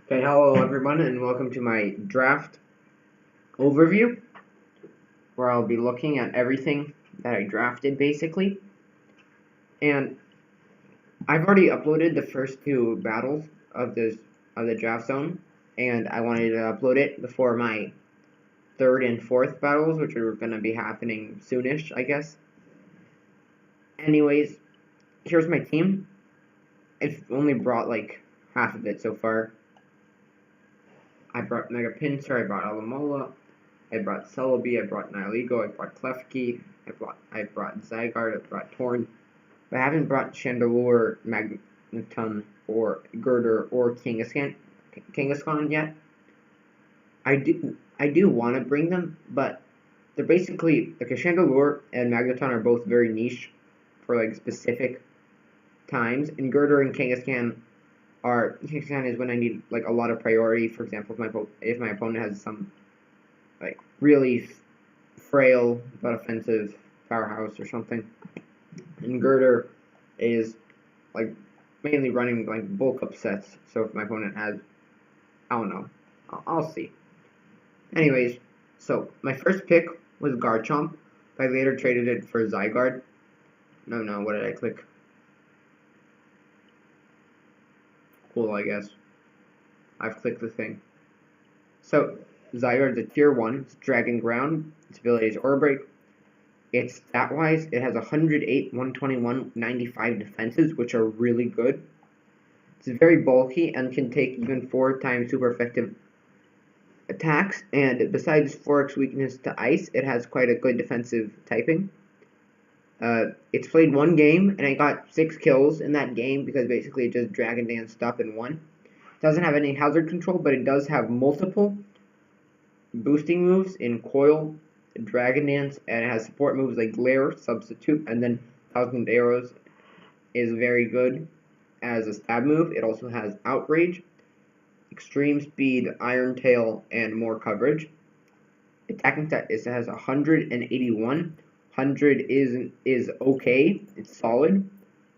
Okay, hello everyone, and welcome to my draft overview, where I'll be looking at everything that I drafted, basically. And I've already uploaded the first two battles of the draft zone, and I wanted to upload it before my third and fourth battles, which are going to be happening soonish, I guess. Anyways, here's my team. I've only brought like half of it so far. I brought Mega Pinsir, I brought Alamola, I brought Celebi, I brought Nihilego, I brought Klefki, I brought Zygarde, I brought Torn, but I haven't brought Chandelure, Magneton, or Girder, or Kangaskhan yet. I do want to bring them, but they're basically like a Chandelure and Magneton are both very niche for like specific times, and Girder and Kangaskhan is when I need like a lot of priority. For example, if my opponent has some like really frail but offensive powerhouse or something, and Girder is like mainly running like bulk upsets. So if my opponent has, I don't know, I'll see. Anyways, so my first pick was Garchomp. I later traded it for Zygarde. No, what did I click? Cool, I guess. I've clicked the thing. So, Zygarde's a tier 1, it's Dragon Ground, its ability is Aura Break. It's stat-wise, it has 108, 121, 95 defenses, which are really good. It's very bulky and can take even 4 times super effective attacks, and besides 4x weakness to Ice, it has quite a good defensive typing. It's played one game, and I got 6 kills in that game because basically it just Dragon Danced up and won. It doesn't have any hazard control, but it does have multiple boosting moves in Coil, Dragon Dance, and it has support moves like Glare, Substitute, and then Thousand Arrows is very good as a stab move. It also has Outrage, Extreme Speed, Iron Tail, and more coverage. Attacking stat it has 181. 100 is okay, it's solid,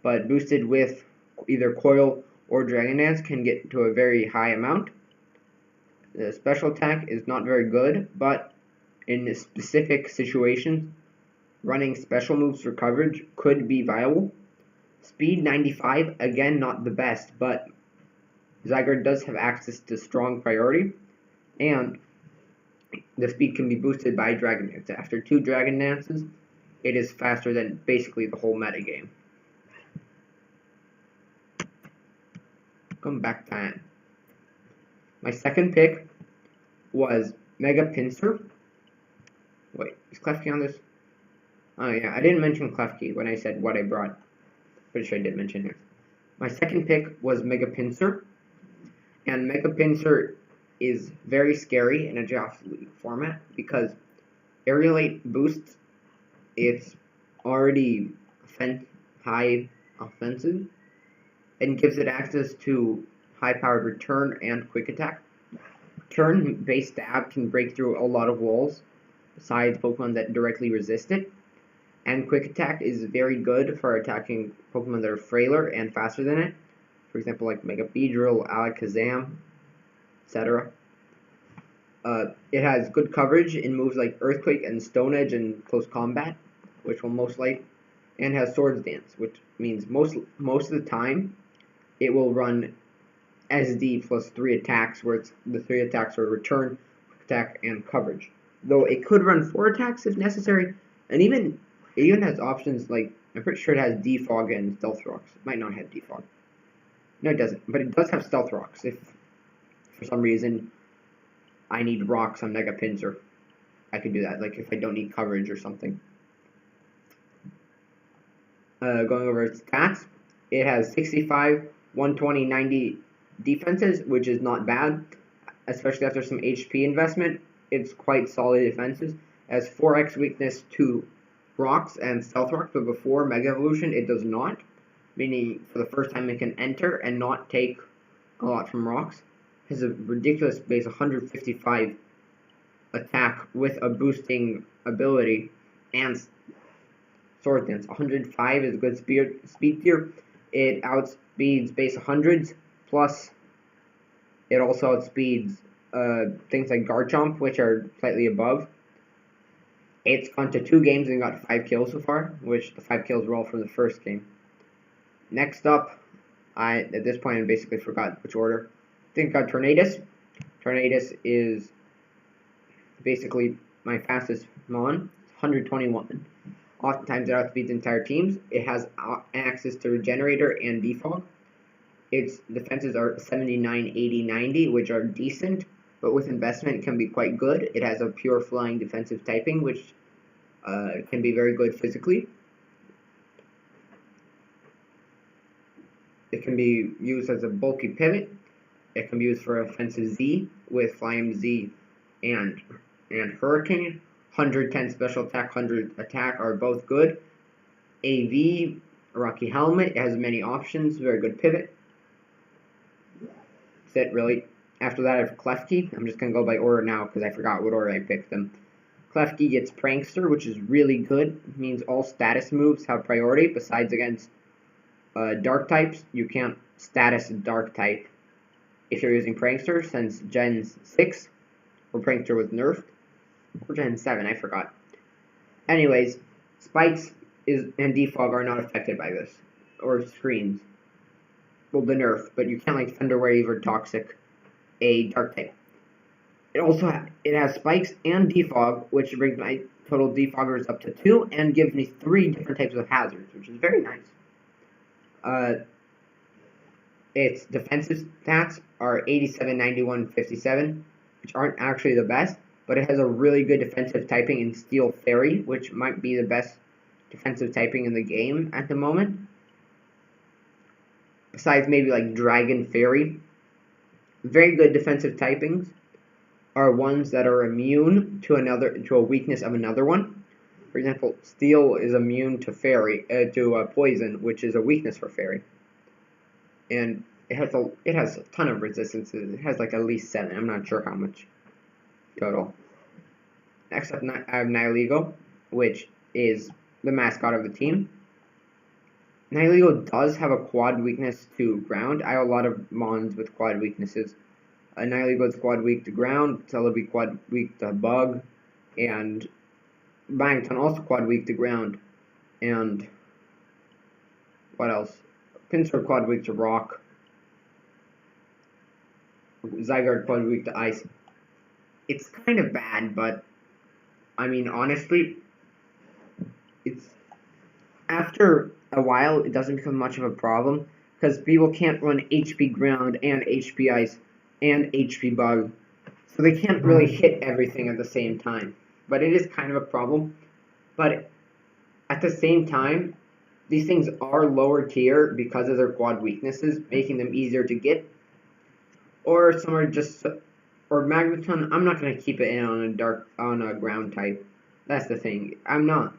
but boosted with either Coil or Dragon Dance can get to a very high amount. The special attack is not very good, but in specific situations, running special moves for coverage could be viable. Speed 95, again not the best, but Zygarde does have access to strong priority, and the speed can be boosted by Dragon Dance. After 2 Dragon Dances, it is faster than basically the whole metagame. Come back time. My second pick was Mega Pinsir. Wait, is Klefki on this? Oh yeah, I didn't mention Klefki when I said what I brought. Pretty sure I did mention it. My second pick was Mega Pinsir, and Mega Pinsir is very scary in a draft league format because Aerialate boosts its already high offensive and gives it access to high-powered return and quick attack. Turn-based stab can break through a lot of walls, besides Pokemon that directly resist it. And quick attack is very good for attacking Pokemon that are frailer and faster than it. For example, like Mega Beedrill, Alakazam, etc. It has good coverage in moves like Earthquake and Stone Edge in close combat, which will most likely, and has Swords Dance, which means most of the time it will run SD plus 3 attacks, where the 3 attacks are return, attack, and coverage. Though it could run 4 attacks if necessary, and it even has options like, I'm pretty sure it has Defog and Stealth Rocks. It might not have Defog. No, it doesn't, but it does have Stealth Rocks if, for some reason, I need rocks on Mega Pinsir. I can do that, like if I don't need coverage or something. Going over its stats, it has 65, 120, 90 defenses, which is not bad, especially after some HP investment. It's quite solid defenses. It has 4x weakness to rocks and stealth rocks, but before Mega Evolution it does not, meaning for the first time it can enter and not take a lot from rocks. It has a ridiculous base 155 attack with a boosting ability, and Sword Dance. 105 is a good speed tier. It outspeeds base 100s plus It also outspeeds things like Garchomp, which are slightly above. It's gone to 2 games and got 5 kills so far, which the 5 kills were all from the first game. Next up, at this point I basically forgot which order. I think I got Tornadus. Tornadus is basically my fastest Mon, 121. Oftentimes it outspeeds entire teams. It has access to Regenerator and Defog. Its defenses are 79, 80, 90, which are decent, but with investment it can be quite good. It has a pure flying defensive typing, which can be very good physically. It can be used as a bulky pivot. It can be used for offensive Z with Flying Z and Hurricane. 110 special attack, 100 attack are both good. AV, Rocky Helmet, it has many options, very good pivot. That's it, really. After that, I have Klefki. I'm just going to go by order now because I forgot what order I picked them. Klefki gets Prankster, which is really good. It means all status moves have priority, besides against dark types. You can't status a dark type if you're using Prankster, since Gen 6, where Prankster was nerfed. Or Gen 7, I forgot. Anyways, Spikes and Defog are not affected by this. Or Screens. Well, the nerf, but you can't like Thunder Wave or Toxic a dark type. It also it has Spikes and Defog, which brings my total Defoggers up to 2 and gives me 3 different types of hazards, which is very nice. Its defensive stats are 87, 91, 57, which aren't actually the best, but it has a really good defensive typing in Steel Fairy, which might be the best defensive typing in the game at the moment. Besides maybe like Dragon Fairy. Very good defensive typings are ones that are immune to a weakness of another one. For example, Steel is immune to Poison, which is a weakness for Fairy. And it has a ton of resistances. It has like at least 7. I'm not sure how much total. Next up, I have Nihilego, which is the mascot of the team. Nihilego does have a quad weakness to ground. I have a lot of Mons with quad weaknesses. Nihilego is quad weak to ground, Celebi quad weak to bug, and Bangton also quad weak to ground. And what else? Pinsir quad weak to rock. Zygarde quad weak to ice. It's kind of bad, but I mean, honestly, it's after a while it doesn't become much of a problem because people can't run HP ground and HP ice and HP bug, so they can't really hit everything at the same time. But it is kind of a problem. But at the same time, these things are lower tier because of their quad weaknesses, making them easier to get. Or some are just, or Magneton, I'm not going to keep it in on a ground type. That's the thing. I'm not.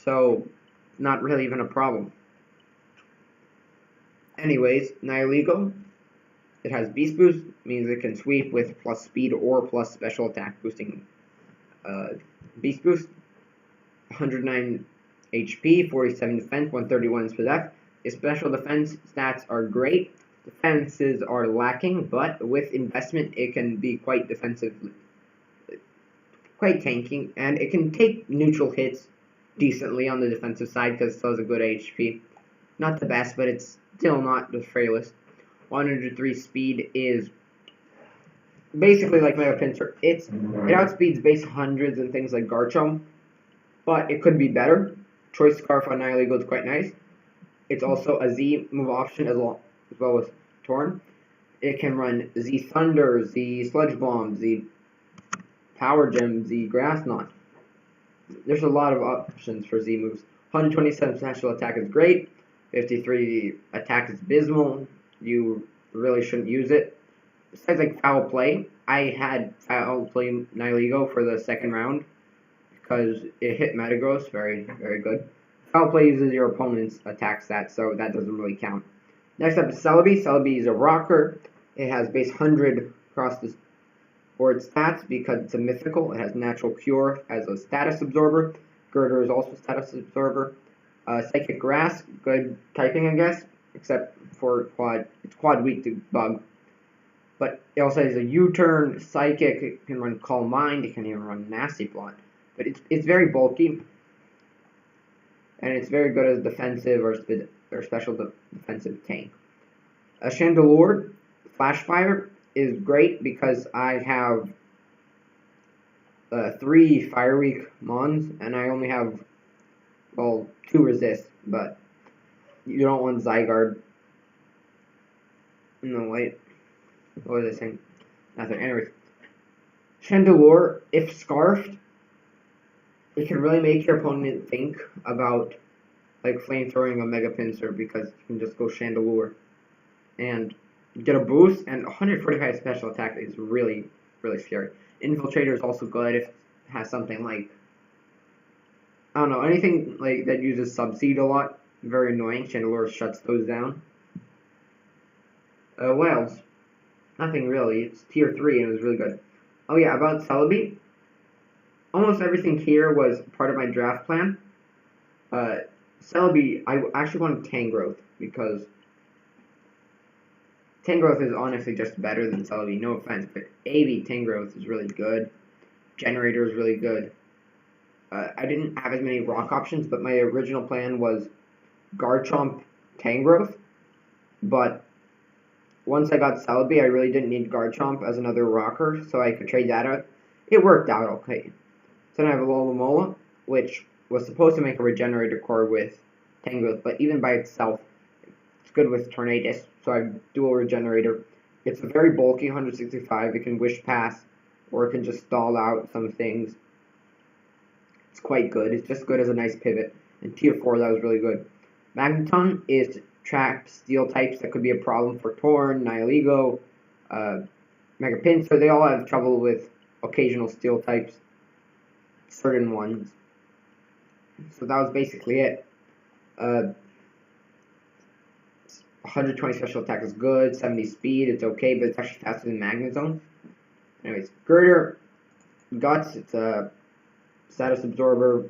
So, not really even a problem. Anyways, Nihilego, it has Beast Boost, means it can sweep with plus speed or plus special attack boosting Beast Boost. 109 HP, 47 defense, 131 SPDF. Its special defense stats are great. Defenses are lacking, but with investment it can be quite defensive, quite tanking, and it can take neutral hits decently on the defensive side because it still has a good HP. Not the best, but it's still not the frailest. 103 speed is basically like Mega Pinsir. It outspeeds base hundreds and things like Garchomp, but it could be better. Choice Scarf on Nihilego is quite nice. It's also a Z move option as well as Torn. It can run Z Thunder, Z Sludge Bomb, Z Power Gem, Z Grass Knot. There's a lot of options for Z moves. 127 special attack is great. 53 attack is abysmal. You really shouldn't use it. Besides like Foul Play, I had Foul Play Nihilego for the second round because it hit Metagross, very, very good. Foul Play uses your opponent's attack stats, so that doesn't really count. Next up is Celebi. Celebi is a rocker. It has base 100 across the board stats because it's a mythical. It has Natural Cure as a status absorber. Girder is also a status absorber. Psychic Grass, good typing, I guess. except for quad. It's quad weak to bug. But it also has a U-turn, psychic, it can run Calm Mind, it can even run Nasty Plot. But it's very bulky, and it's very good as defensive or special defensive tank. A Chandelure Flashfire is great because I have 3 Fire Weak Mons, and I only have, well, 2 resist, but you don't want Zygarde. No, wait. What was I saying? Nothing. Anyways, Chandelure, if Scarfed, it can really make your opponent think about like flamethrowing a Mega Pinsir because you can just go Chandelure and get a boost, and 145 special attack is really, really scary. Infiltrator is also good if it has something like, I don't know, anything like that uses Subseed a lot. Very annoying. Chandelure shuts those down. What else? Nothing really. It's tier 3 and it was really good. Oh yeah, about Celebi. Almost everything here was part of my draft plan. Celebi, I actually wanted Tangrowth because Tangrowth is honestly just better than Celebi, no offense, but AV Tangrowth is really good. Generator is really good. I didn't have as many rock options, but my original plan was Garchomp Tangrowth, but once I got Celebi, I really didn't need Garchomp as another rocker, so I could trade that out. It worked out okay. So then I have Alomomola, which was supposed to make a Regenerator core with Tangrowth, but even by itself, it's good with Tornadus, so I have dual Regenerator. It's a very bulky 165, it can Wish Pass, or it can just stall out some things. It's quite good, it's just good as a nice pivot. And tier 4, that was really good. Magneton is to trap steel types that could be a problem for Torn, Nihilego, Mega Pinsir. They all have trouble with occasional steel types, certain ones. So that was basically it. 120 special attack is good, 70 speed, it's okay, but it's actually faster than Magneton. Anyways, Girder, Guts, it's a status absorber.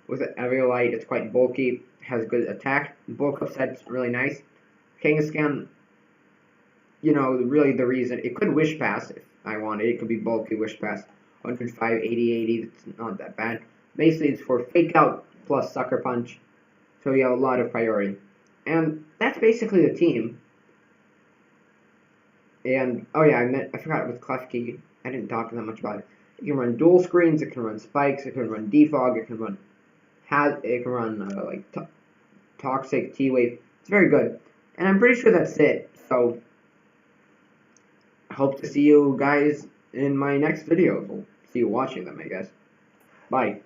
With an Aerialite, it's quite bulky, has good attack. Bulk up set's really nice. Kangaskhan, you know, really the reason, it could Wish Pass if I wanted. It could be bulky Wish Pass. 105, 80, 80, it's not that bad. Basically, it's for Fake Out plus Sucker Punch, so you have a lot of priority. And that's basically the team. And, oh yeah, I forgot with Klefki, I didn't talk that much about it. It can run dual screens, it can run spikes, it can run defog, it can run toxic T-Wave. It's very good. And I'm pretty sure that's it. So, I hope to see you guys in my next videos. We'll see you watching them, I guess. Bye.